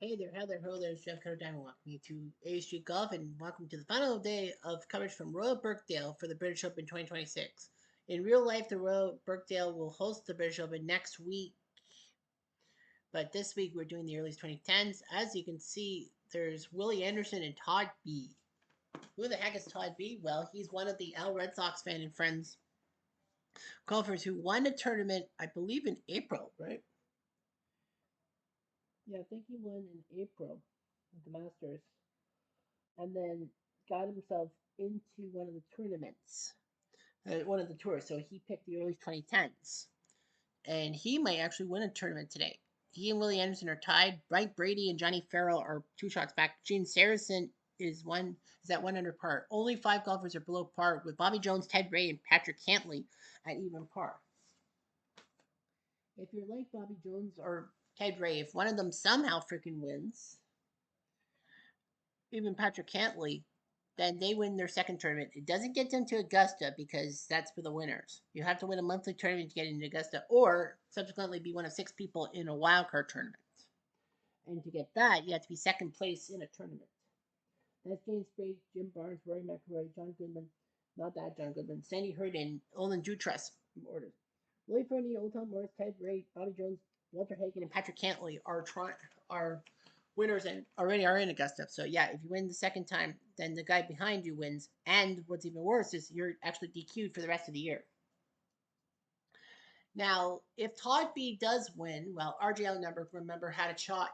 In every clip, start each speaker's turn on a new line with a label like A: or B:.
A: Hey there, how there, ho there, it's Jeff Cutter Diamond. Welcome you to A Street Golf and welcome to the final day of coverage from Royal Birkdale for the British Open 2026. In real life, the Royal Birkdale will host the British Open next week, but this week we're doing the earliest 2010s. As you can see, there's Willie Anderson and Todd B. Who the heck is Todd B? Well, he's one of the RD4 fan and friends golfers who won a tournament, I believe, in April, right? Yeah, I think he won in April at the Masters, and then got himself into one of the tournaments, one of the tours. So he picked the early 2010s, and he might actually win a tournament today. He and Willie Anderson are tied. Bryce Brady and Johnny Farrell are 2 shots back. Gene Saracen is at 1 under par. Only 5 golfers are below par, with Bobby Jones, Ted Ray, and Patrick Cantley at even par. If you're like Bobby Jones or Ted Ray, if one of them somehow freaking wins, even Patrick Cantley, then they win their second tournament. It doesn't get them to Augusta because that's for the winners. You have to win a monthly tournament to get into Augusta, or subsequently be one of 6 people in a wildcard tournament. And to get that, you have to be second place in a tournament. That's James Spade, Jim Barnes, Rory McIlroy, John Goodman, not that John Goodman, Sandy Hurd, and Olin Jutras order. Willie Fernie, Old Tom Morris, Ted Ray, Bobby Jones, Walter Hagen, and Patrick Cantley are winners and already are in Augusta. So yeah, if you win the second time, then the guy behind you wins. And what's even worse is you're actually DQ'd for the rest of the year. Now, if Todd B does win, well, RJ Number, remember, had a shot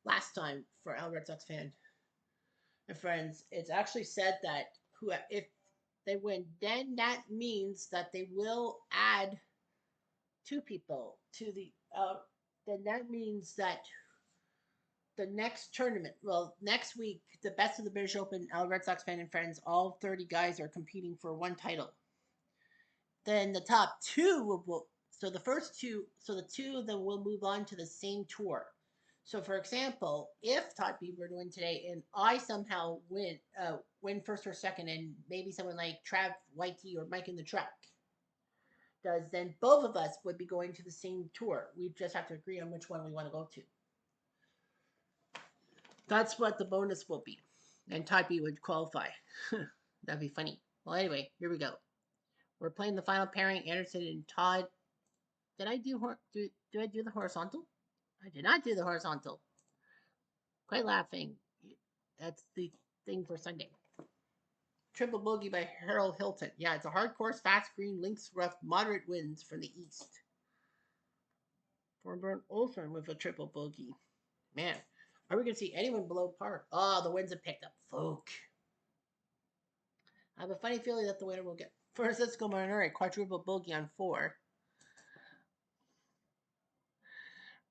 A: last time for AlRedSox fan and friends. It's actually said that if they win, then that means that they will add 2 people to the. Then that means that the next tournament, well, next week, the best of the British Open, RedSox fan and friends, all 30 guys are competing for one title. Then the top 2 will, so the first 2, so the 2 of them will move on to the same tour. So, for example, if Todd B were to win today and I somehow win first or second, and maybe someone like Trav Whitey or Mike in the Truck does, then both of us would be going to the same tour. We just have to agree on which one we want to go to. That's what the bonus will be. And Todd B would qualify. That'd be funny. Well, anyway, here we go. We're playing the final pairing, Anderson and Todd. Did I do I do the horizontal? I did not do the horizontal. Quite laughing. That's the thing for Sunday. Triple bogey by Harold Hilton. Yeah, it's a hard course, fast green, links rough, moderate winds from the east. Thornburn Olsen with a triple bogey. Man, are we going to see anyone below par? Oh, the winds have picked up. Folk. I have a funny feeling that the winner will get. Francisco Molinari, quadruple bogey on 4.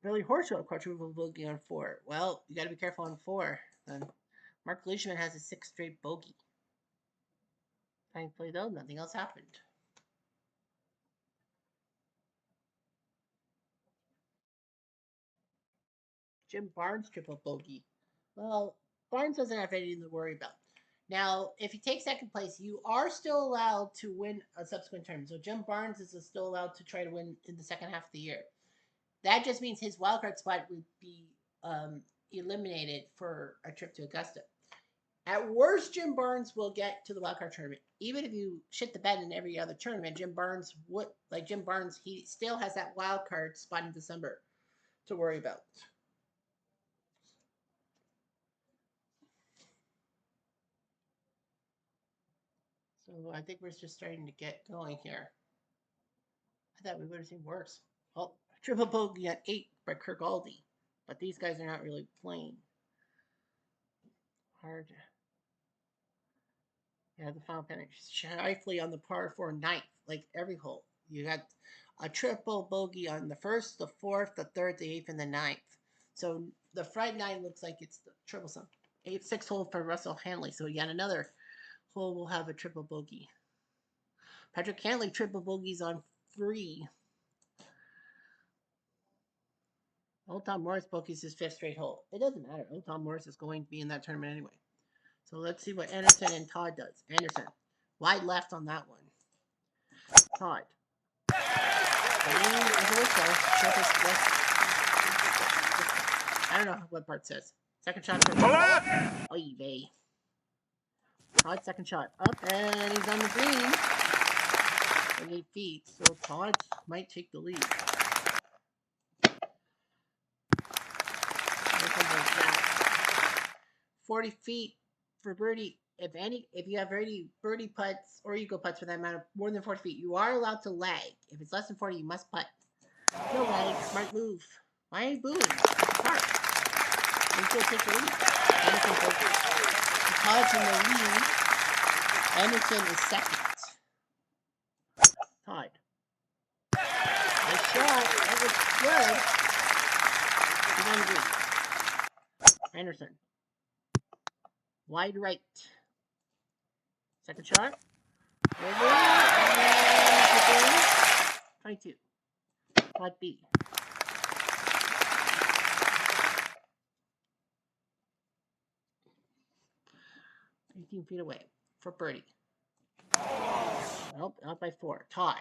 A: Billy Horschel, quadruple bogey on 4. Well, you got to be careful on 4. And Mark Leishman has a 6th straight bogey. Thankfully, though, nothing else happened. Jim Barnes, triple bogey. Well, Barnes doesn't have anything to worry about. Now, if you take second place, you are still allowed to win a subsequent tournament. So Jim Barnes is still allowed to try to win in the second half of the year. That just means his wildcard spot would be eliminated for a trip to Augusta. At worst, Jim Barnes will get to the wildcard tournament. Even if you shit the bed in every other tournament, Jim Barnes, he still has that wildcard spot in December to worry about. So I think we're just starting to get going here. I thought we would have seen worse. Oh, triple bogey at 8 by Kirkgaldy. But these guys are not really playing. Hard. Yeah, the final panic. Shifley on the par 4 ninth, like every hole. You got a triple bogey on the 1st, the 4th, the 3rd, the 8th, and the 9th. So the Friday 9 looks like it's the triple sum. 6 hole for Russell Hanley. So yet another hole will have a triple bogey. Patrick Cantley triple bogeys on 3. Old Tom Morris bogeys his 5th straight hole. It doesn't matter. Old Tom Morris is going to be in that tournament anyway. So let's see what Anderson and Todd does. Anderson, wide left on that one. Todd. I don't know what part says. Second shot for Oy vey. Todd, second shot. Up, and he's on the green. 28 feet, so Todd might take the lead. 40 feet for birdie. If you have any birdie putts or eagle putts for that matter, more than 40 feet, you are allowed to lag. If it's less than 40, you must putt. No lag, smart move. Why are you booing? Park. You still take the lead. Todd's in the lead. Anderson is second. Todd. Nice shot. That was good. He's on the green. Anderson. Wide right. Second shot. Over. And 22. Todd B. Feet away for birdie. Nope, out by 4. Todd.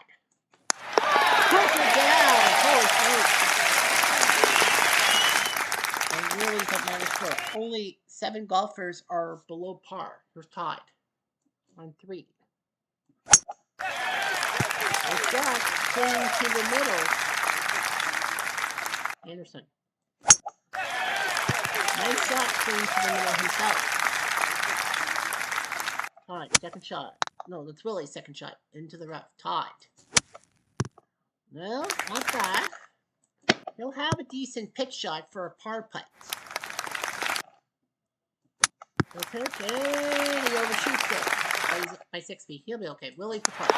A: Puts it down. Holy smokes. And really at -4. Only 7 golfers are below par. Here's Todd on 3. Nice shot. Swing to the middle. Anderson. Nice shot. Swing to the middle himself. Todd, second shot. No, that's Willie's second shot. Into the rough. Todd. Well, not bad. He'll have a decent pitch shot for a par putt. He'll pitch and he overshoots it by 6 feet. He'll be okay. Willie for par.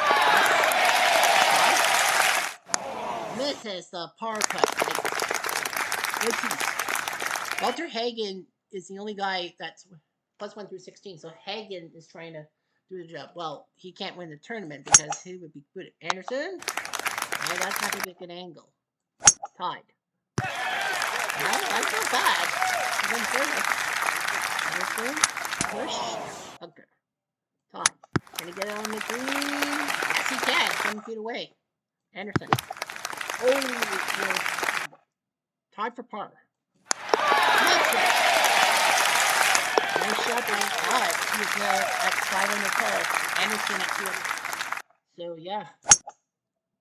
A: Misses the par putt. Walter Hagen is the only guy that's +1 through 16, so Hagen is trying to do the job. Well, he can't win the tournament because he would be good at Anderson. No, that's not going to be a good angle. Tied. No, that's not bad. He's on further. Anderson, push, bunker. Tied. Can he get it on the green? Yes, he can. 7 feet away. Anderson. Oh, tied for par. Next one. Nice shot by Todd. He's at 5 under par. Anderson at 2. So yeah,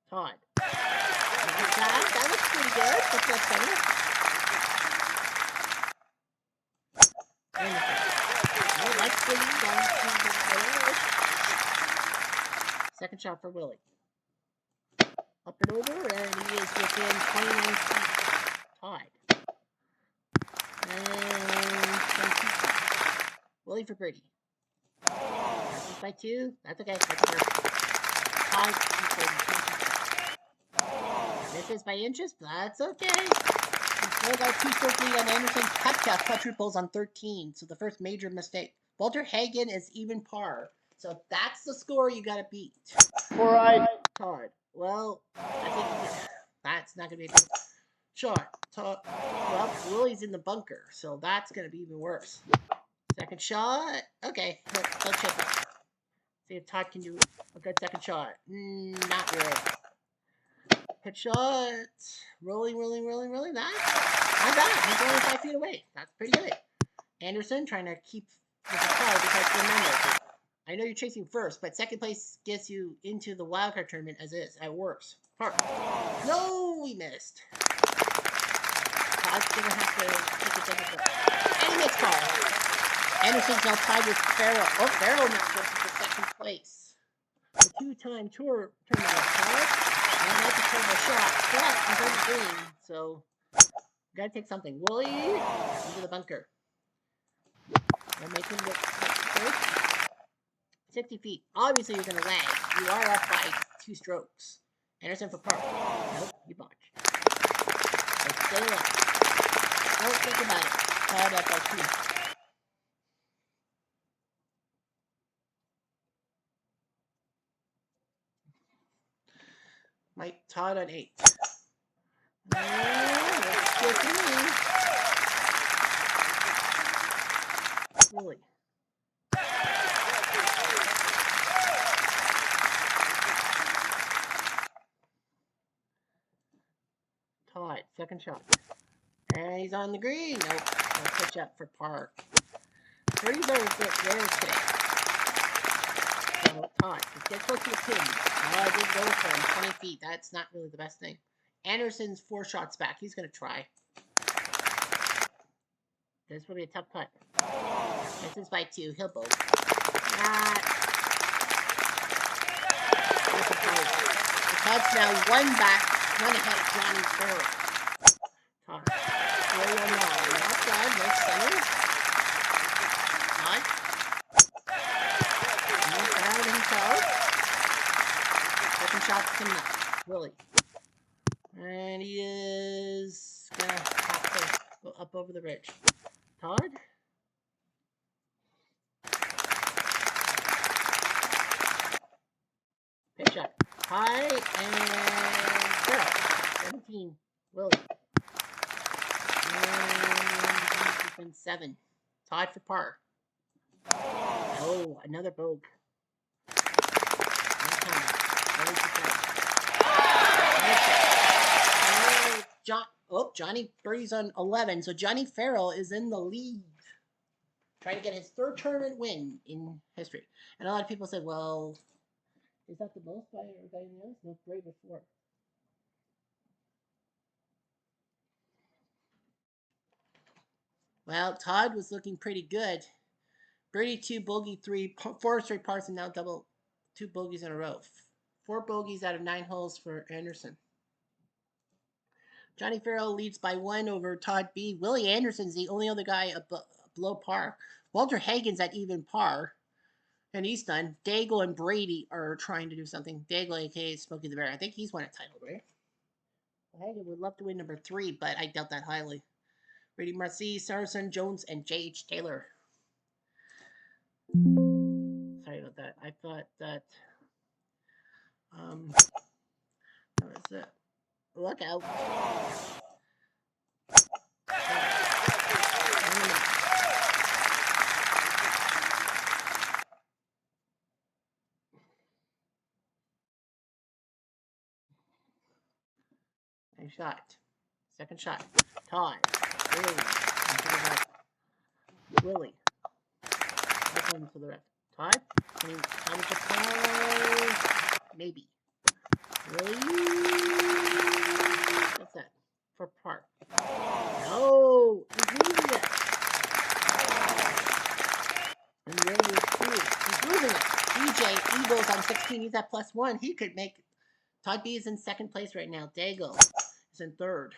A: Todd. Not bad. That looks pretty good. What's that center? Anderson. Oh, that's pretty down to the middle. Second shot for Willie. Up and over, and he is within 29 feet. Tied. And 22 feet. Willie for birdie. That's by 2. That's okay. That's perfect. Tied. This is by inches. That's okay. He still got 2-stroke lead on Anderson. Cupcake quadruples on 13. So the first major mistake. Walter Hagen is even par. So that's the score you got to beat.
B: All right.
A: Todd. Well, I think that's not going to be a good shot. Well, Willie's in the bunker, so that's going to be even worse. Second shot. Okay, he'll chip up. See if Todd can do a good second shot. Not really. Pitch shot. Rolling. Not bad. He's only 5 feet away. That's pretty good. Anderson trying to keep with the car because remember, I know you're chasing first, but second place gets you into the wildcard tournament as is. It works. Park. No, we missed. Todd's gonna have to take a second shot. And he makes par. Anderson's now tied with Farrell. Oh, Farrell now goes to second place. The 2-time tour tournament Todd. And that's a terrible shot. But he's on the green, so gotta take something. Willie into the bunker. We'll make him look first. 60 feet. Obviously, you're going to lag. You are up by 2 strokes. Anderson for par. Nope, you botched. Let's stay alive. Don't think about it. Tied up by 2. Mike Todd on 8. Looks good to me. Really. Todd, second shot. And he's on the green. Nope. I'll pitch up for par. Birdies are a bit rare today. So, Todd, just get close to the pin. Oh, I did go for him. 20 feet. That's not really the best thing. Anderson's 4 shots back. He's going to try. This will be a tough putt. This is by 2. He'll boat. Todd's now 1 back, 1 ahead of Johnny Farrell. Todd. 4-1 now. Not bad. Nice center. Todd. Not bad himself. Second shot's coming up. Willie. And he is going to have to go up over the ridge. Todd. Pitch up. High and Farrell. 17. Willie. And 7. Todd for par. Oh, another bogue. Johnny birdies on 11. So Johnny Farrell is in the lead. Trying to get his 3rd tournament win in history. And a lot of people said, well, is that the most by anybody else? No, 3 before. Well, Todd was looking pretty good. Birdie 2, bogey 3, 4 straight pars, and now double 2 bogeys in a row. 4 bogeys out of 9 holes for Anderson. Johnny Farrell leads by 1 over Todd B. Willie Anderson's the only other guy below par. Walter Hagen's at even par, and he's done. Daigle and Brady are trying to do something. Daigle, a.k.a. Smokey the Bear. I think he's won a title, right? Hagen would love to win number 3, but I doubt that highly. Brady Marcy, Saracen, Jones, and J.H. Taylor. Sorry about that. I thought that... Where is it? Look out. Nice shot. Second shot. Todd. Willie. Back home to the ref. Todd. Time to par. Maybe. Willie. What's that? For par. No! He's losing it. And Willie is too. He's losing it. DJ Eagles on 16. He's at +1. He could make. Todd B is in 2nd place right now. Daigle is in 3rd.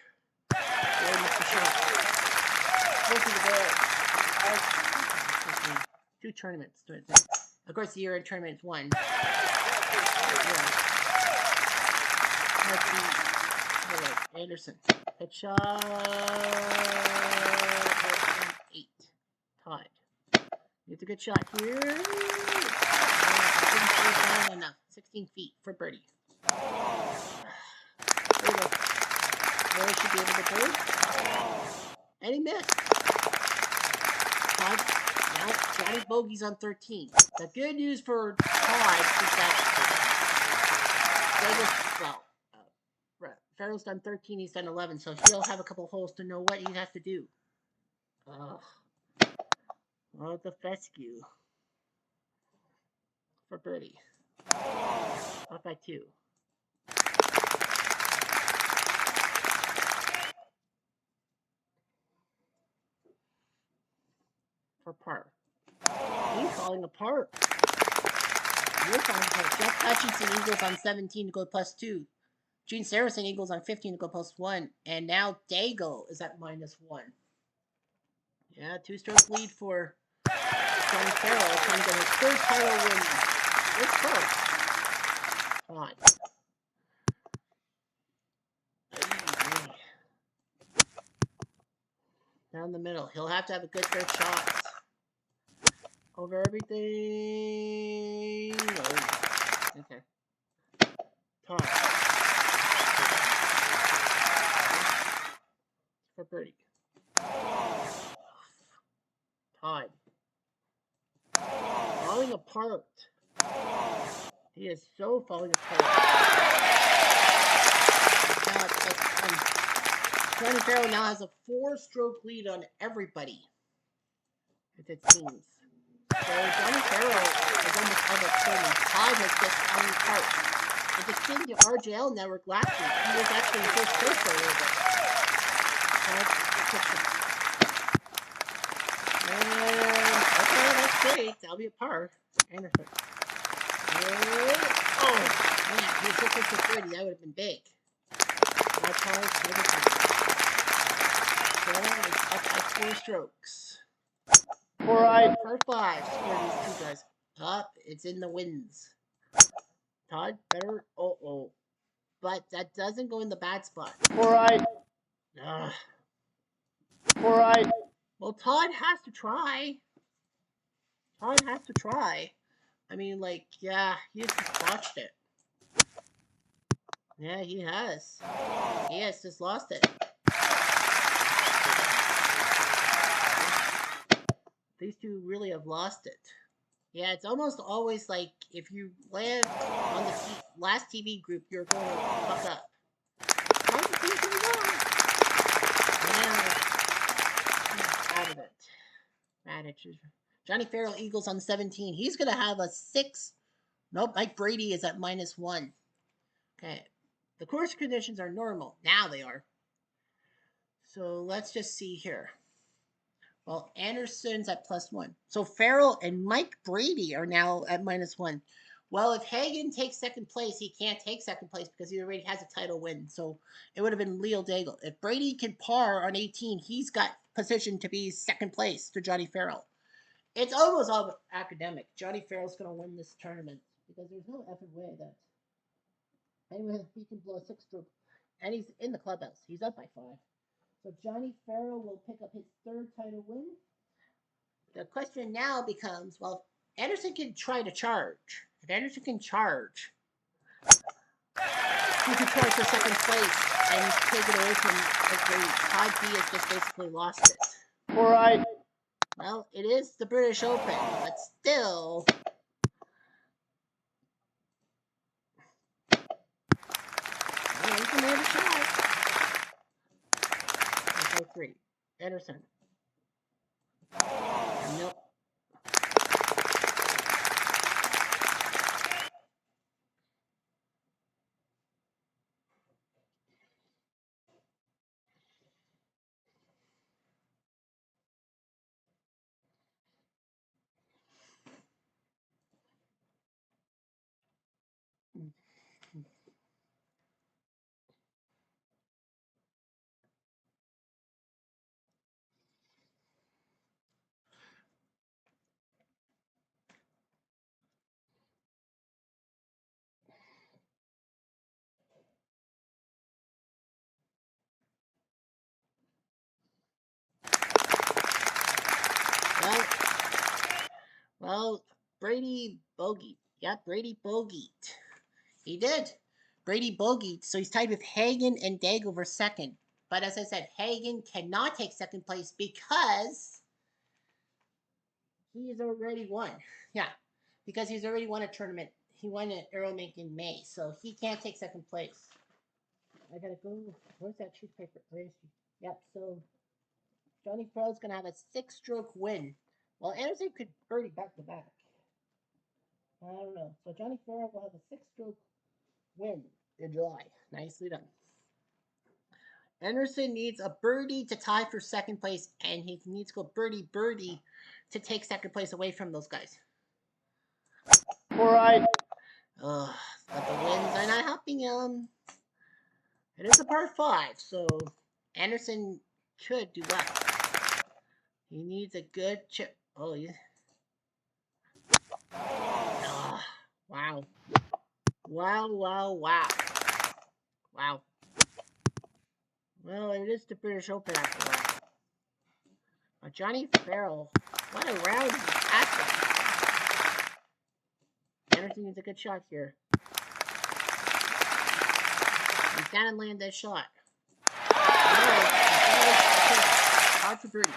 A: Willie missed the shot. Look at the goal. 2 tournaments. Of course, the year-end tournament's 1. Anderson. Pitch shot. 8. Todd. It's a good shot here. Enough. 16 feet for birdie. Really should be able to bird. And he missed. Todd. Now Johnny Bogey's on 13. The good news for Todd is that Farrell's done 13, he's done 11, so he'll have a couple holes to know what he has to do. Oh, the fescue for birdie. Off by 2. For par. He's falling apart. You're falling apart. Jeff Hutchinson Eagles on 17 to go +2. Gene Saracen Eagles on 15 to go +1. And now Daigle is at -1. Yeah, 2-stroke lead for Johnny Farrell, trying to get his 3rd title win. It's close. Come on. Down the middle. He'll have to have a good 3rd shot. Over everything. Oh. Okay. Todd. For birdie. Todd. Falling apart. He is so falling apart. Now it's +1. Johnny Farrell now has a 4-stroke lead on everybody. It seems. So Johnny Farrell is almost out of turning. Todd has just fallen apart. It just came to RJL Network last week. He was actually in first place for a little bit. Okay, that's great. That'll be a par. Anderson. Oh, man, he was just for 30. That would have been big. My par, so it's up by 4 strokes.
B: All right.
A: Par 5 for these two guys. Up, it's in the winds. Todd, better. Oh. But that doesn't go in the bad spot.
B: All right.
A: Ugh.
B: All right.
A: Well, Todd has to try. Todd has to try. I mean, like, yeah, he just botched it. Yeah, he has. He has just lost it. These two really have lost it. Yeah, it's almost always like if you land on the last TV group, you're going to fuck up. Out of it. Johnny Farrell Eagles on 17. He's going to have a 6. Nope, Mike Brady is at -1. Okay. The course conditions are normal. Now they are. So let's just see here. Well, Anderson's at +1. So Farrell and Mike Brady are now at -1. Well, if Hagen takes second place, he can't take second place because he already has a title win. So it would have been Leo Daigle. If Brady can par on 18, he's got position to be second place to Johnny Farrell. It's almost all academic. Johnny Farrell's going to win this tournament because there's no effing way that anyway he can blow a 6-stroke, and he's in the clubhouse. He's up by 5. So Johnny Farrell will pick up his 3rd title win. The question now becomes, well, Anderson can try to charge. If Anderson can charge, he can try for second place and take it away from Brady. Todd B has just basically lost it.
B: All right.
A: Well, it is the British Open, but still. Well, he can have a shot. 3. Anderson. Nope. Well, Brady bogeyed. Yep, Brady bogeyed. He did. Brady bogeyed, so he's tied with Hagen and Daigle for second. But as I said, Hagen cannot take second place because he's already won. Yeah, because he's already won a tournament. He won an Aeromink in May, so he can't take second place. I gotta go. Where's that sheet paper? Where is she? Yep, so Johnny Farrell's gonna have a 6-stroke win. Well, Anderson could birdie back to back. I don't know. So Johnny Farrell will have a 6-stroke win in July. Nicely done. Anderson needs a birdie to tie for second place, and he needs to go birdie to take second place away from those guys.
B: All right.
A: But the wins are not helping him. It is a par 5, so Anderson could do well. He needs a good chip. Oh, yeah. Wow. Wow. Well, it is the British Open after all. But Johnny Farrell, what a round he's passing. Anderson needs a good shot here. He's got to land that shot. Hard for birdie.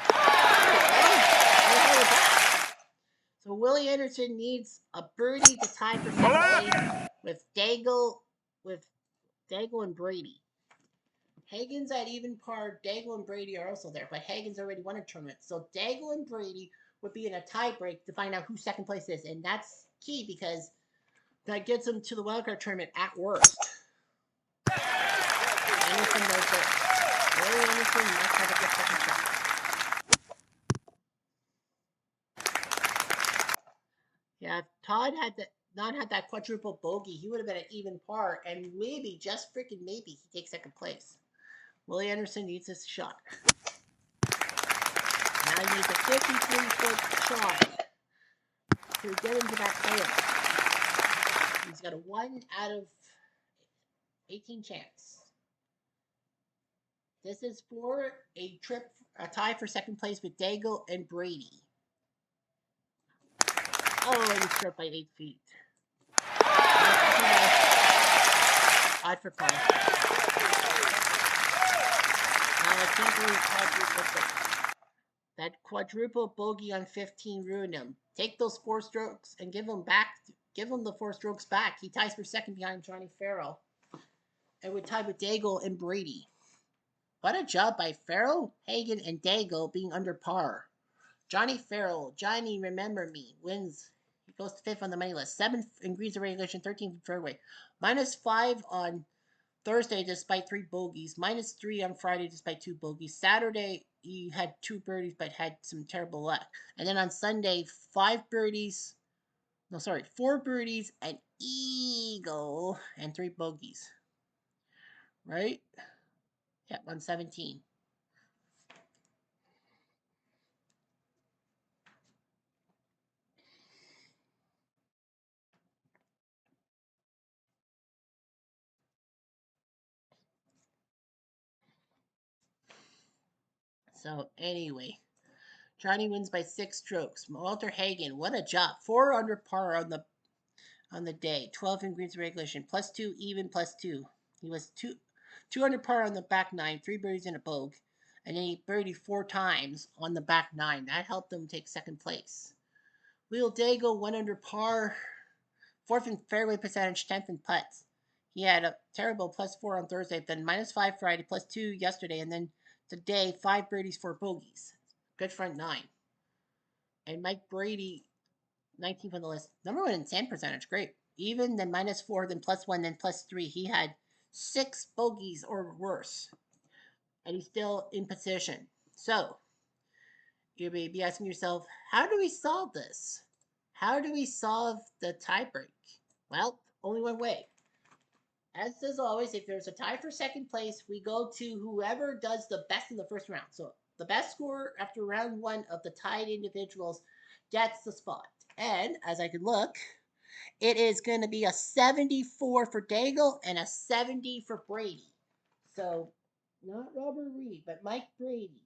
A: So Willie Anderson needs a birdie to tie for second place with Daigle and Brady. Hagen's at even par. Daigle and Brady are also there, but Hagen's already won a tournament. So Daigle and Brady would be in a tie break to find out who second place is, and that's key because that gets them to the wildcard tournament at worst. Anderson knows that. Willie Anderson must have a good second shot. Yeah, if Todd had not had that quadruple bogey, he would have been at even par, and maybe, just freaking maybe, he takes second place. Willie Anderson needs this shot. Now he needs a 53-foot shot to get into that playoff. He's got a 1 out of 18 chance. This is for a tie for second place with Daigle and Brady. Oh, and he's short by 8 feet. Odd for par. Now I can't believe that quadruple bogey on 15 ruined him. Take those 4 strokes and give him the 4 strokes back. He ties for second behind Johnny Farrell. And would tie with Daigle and Brady. What a job by Farrell, Hagen, and Daigle being under par. Johnny Farrell, Johnny Remember Me, wins. He goes to 5th on the money list. 7th in greens of regulation, 13th in fairway. -5 on Thursday despite 3 bogeys. -3 on Friday despite 2 bogeys. Saturday he had 2 birdies but had some terrible luck. And then on Sunday, 4 birdies, an eagle, and 3 bogeys. Right? Yeah, on 17. So anyway, Johnny wins by 6 strokes. Walter Hagen, what a job! 4 under par on the day. 12 in greens regulation, +2 even, +2. He was 2 under par on the back 9, 3 birdies and a bogey, and then he birdied 4 times on the back 9. That helped him take second place. Will Daigle 1 under par, 4th in fairway percentage, 10th in putts. He had a terrible +4 on Thursday, then -5 Friday, +2 yesterday, and then today 5 birdies, 4 bogeys. Good front 9. And Mike Brady, 19th on the list. Number 1 in sand percentage, great. Even, then -4, then +1, then +3. He had 6 bogeys or worse, and he's still in position. So you may be asking yourself, how do we solve this? How do we solve the tiebreak? Well, only one way. As always, if there's a tie for second place, we go to whoever does the best in the first round. So the best score after round 1 of the tied individuals gets the spot. And as I can look, it is going to be a 74 for Daigle and a 70 for Brady. So not Robert Reed, but Mike Brady,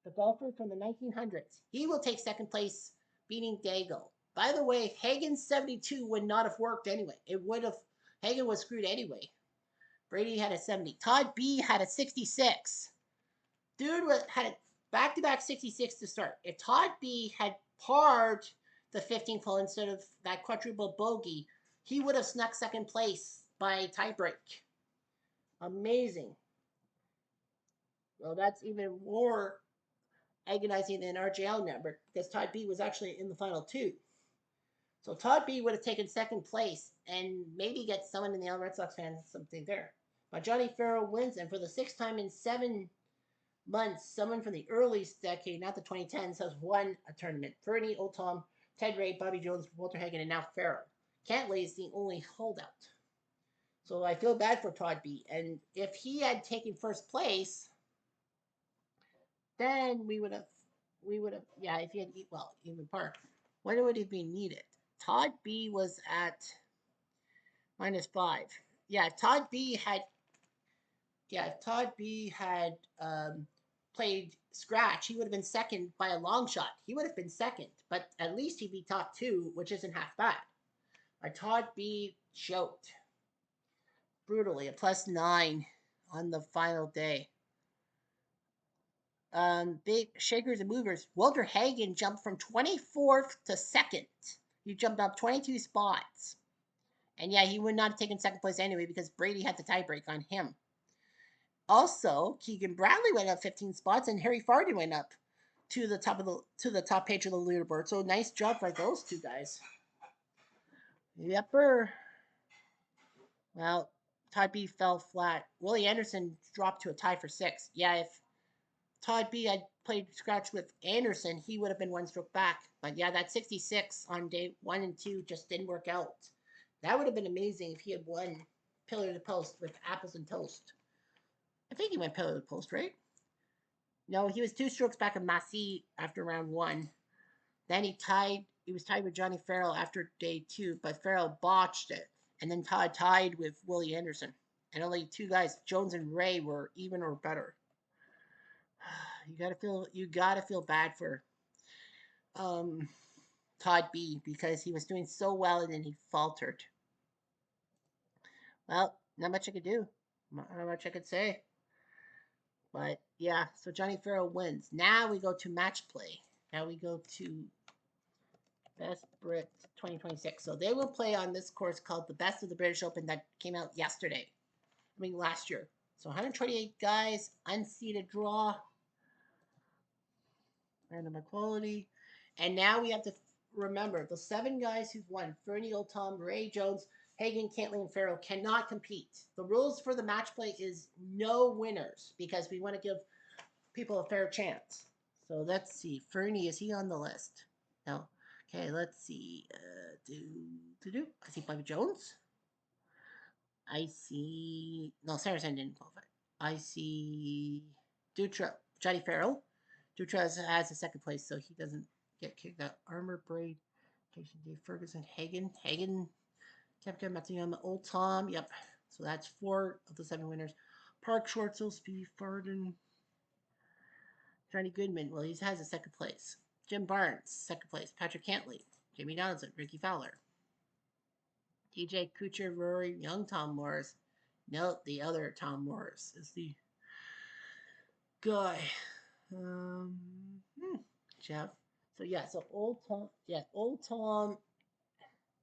A: the golfer from the 1900s. He will take second place, beating Daigle. By the way, Hagen's 72 would not have worked anyway. Hagen was screwed anyway. Brady had a 70. Todd B had a 66. Dude had a back-to-back 66 to start. If Todd B had parred the 15th hole instead of that quadruple bogey, he would have snuck second place by tiebreak. Amazing. Well, that's even more agonizing than RJL number because Todd B was actually in the final 2. So Todd B would have taken second place and maybe get someone in the AlRedSox fans something there. But Johnny Farrell wins, and for the 6th time in 7 months, someone from the earliest decade, not the 2010s, has won a tournament. Fernie, Old Tom, Ted Ray, Bobby Jones, Walter Hagen, and now Farrell. Cantley is the only holdout. So I feel bad for Todd B. And if he had taken first place, then we would have, yeah, if he had, even par, what would have been needed? Todd B was at -5. Yeah, if Todd B had played scratch, he would have been second by a long shot. He would have been second, but at least he'd be top 2, which isn't half bad. Todd B choked brutally, a +9 on the final day. Big shakers and movers. Walter Hagen jumped from 24th to 2nd. He jumped up 22 spots. And yeah, he would not have taken second place anyway because Brady had the tiebreak on him. Also, Keegan Bradley went up 15 spots, and Harry Farden went up to the top page of the leaderboard. So nice job by those two guys. Yepper. Well, Todd B fell flat. Willie Anderson dropped to a tie for 6th. Yeah, if Todd B had played scratch with Anderson, he would have been 1 stroke back. But yeah, that 66 on day 1 and 2 just didn't work out. That would have been amazing if he had won pillar to the post with apples and toast. I think he went pillar to the post, right? No, he was 2 strokes back of Massey after round 1. Then he was tied with Johnny Farrell after day 2, but Farrell botched it. And then Todd tied with Willie Anderson. And only 2 guys, Jones and Ray, were even or better. You gotta feel bad for Todd B because he was doing so well and then he faltered. Well, not much I could do. Not much I could say. But yeah, so Johnny Farrell wins. Now we go to match play. Now we go to Best Brit 2026. So they will play on this course called the Best of the British Open that came out yesterday. I mean, last year. So 128 guys, unseeded draw, random equality. And now we have to remember the 7 guys who've won Fernie, Old Tom, Ray Jones, Hagen, Cantley, and Farrell cannot compete. The rules for the match play is no winners because we want to give people a fair chance. So let's see. Fernie, is he on the list? No. Okay, let's see. I see Bobby Jones. I see. No, Saracen didn't qualify. I see Dutra, Johnny Farrell. Dutra has a 2nd place, so he doesn't get kicked out. Armor Braid, Jason Dave Ferguson, Hagen, Kepka, Matsuyama, Old Tom. Yep. So that's 4 of the 7 winners. Park Schwartzel, Speed Farden, Johnny Goodman. Well, he has a 2nd place. Jim Barnes, 2nd place. Patrick Cantley, Jamie Donaldson, Ricky Fowler, DJ Kuchar, Rory, young Tom Morris. No, the other Tom Morris is the guy. Jeff. So yeah, so Old Tom. Yeah, Old Tom.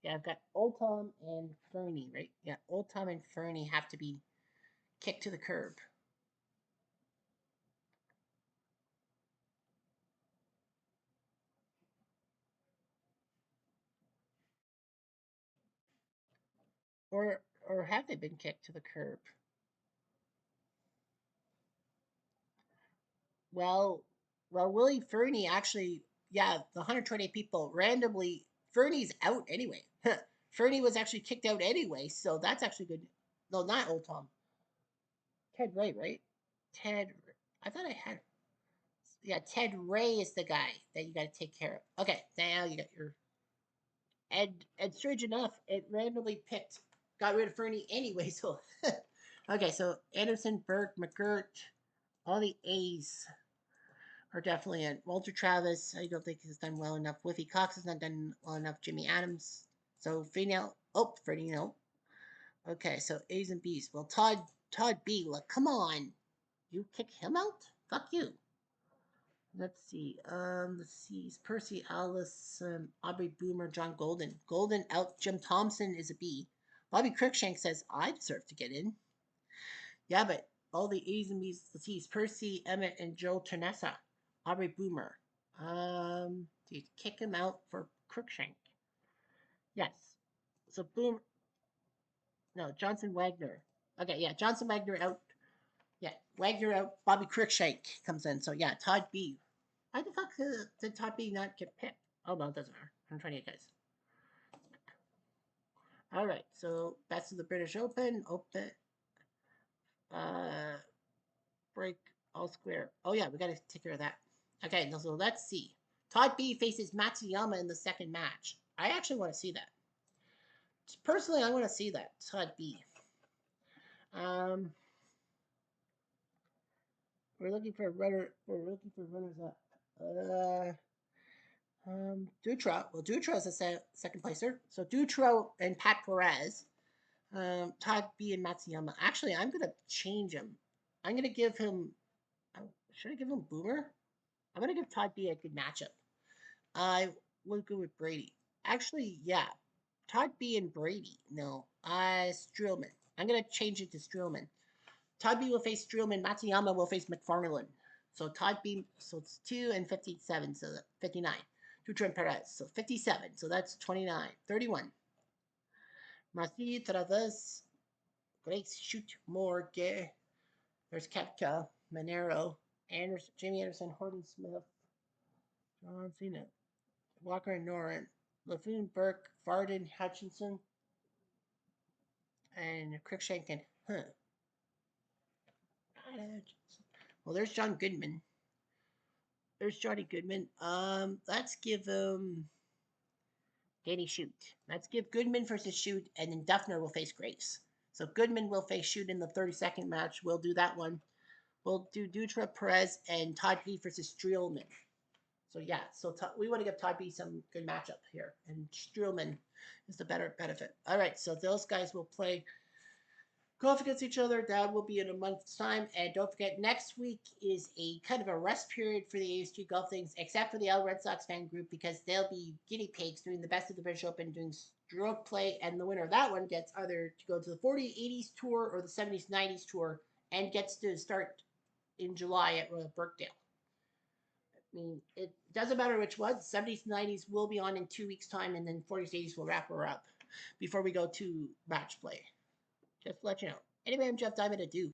A: Yeah, I've got Old Tom and Fernie, right? Yeah, Old Tom and Fernie have to be kicked to the curb. Or have they been kicked to the curb? Well, Willie Fernie actually, yeah, the 120 people randomly. Fernie's out anyway. Fernie was actually kicked out anyway, so that's actually good. No, not Old Tom. Ted Ray, right? Ted. I thought I had. Yeah, Ted Ray is the guy that you got to take care of. Okay, now you got your and strange enough, it randomly got rid of Fernie anyway. So, okay, so Anderson, Burke, McGirt, all the A's are definitely in. Walter Travis, I don't think he's done well enough. Whiffy Cox has not done well enough. Jimmy Adams. So Freddie, no. Okay, so A's and B's. Well, Todd B, look, come on. You kick him out? Fuck you. Let's see. Percy, Alice, Aubrey Boomer, John Golden. Golden out. Jim Thompson is a B. Bobby Cruikshank says I deserve to get in. Yeah, but all the A's and B's, the C's, Percy, Emmett, and Joe Ternessa. Aubrey Boomer. Do you kick him out for Cruikshank? Yes. So Boom. No, Johnson Wagner. Okay, yeah, Johnson Wagner out. Yeah, Wagner out. Bobby Cruikshank comes in. So yeah, Todd B. Why the fuck did Todd B not get picked? Oh no, it doesn't matter. 128 guys. All right, so best of the British Open. Uh, break all square. Oh yeah, we got to take care of that. Okay, so let's see. Todd B faces Matsuyama in the 2nd match. I actually want to see that. Personally, I want to see that Todd B. Um, we're looking for a runner. We're looking for runners up. Dutra. Well, Dutra is a 2nd placer. So Dutra and Pat Perez. Todd B and Matsuyama. Actually, I'm gonna change him. I'm gonna give him. Should I give him Boomer? I'm gonna give Todd B a good matchup. I will go with Brady. Actually, yeah, Todd B and Brady. No, Streelman. I'm gonna change it to Streelman. Todd B will face Streelman. Matsuyama will face McFarland. So Todd B, so it's 2 and 57, so 59. Dutron Perez, so 57, so that's 29. 31. Masi Traves, Grace Shoot Morgue. There's Kepka, Monero, Anderson, Jamie Anderson, Horton Smith, John Cena, Walker and Noren, LaFoon, Burke, Varden, Hutchinson, and Cruikshank. Huh. Well, there's John Goodman. There's Johnny Goodman. Let's give him Danny Shoot. Let's give Goodman versus Shoot, and then Duffner will face Grace. So Goodman will face Shoot in the 32nd match. We'll do that one. We'll do Dutra Perez and Todd B versus Streelman. So yeah, so we want to give Todd B some good matchup here, and Streelman is the better benefit. All right, so those guys will play golf against each other. That will be in a month's time, and don't forget, next week is a kind of a rest period for the ASG golf things, except for the RD4 fan group, because they'll be guinea pigs doing the best of the British Open, doing stroke play, and the winner of that one gets either to go to the 40s, 80s tour or the 70s, 90s tour, and gets to start in July at Birkdale. I mean, it doesn't matter which one. 70s, 90s will be on in 2 weeks' time, and then 40s, 80s will wrap her up before we go to match play. Just to let you know. Anyway, I'm Jeff Diamond. Adieu.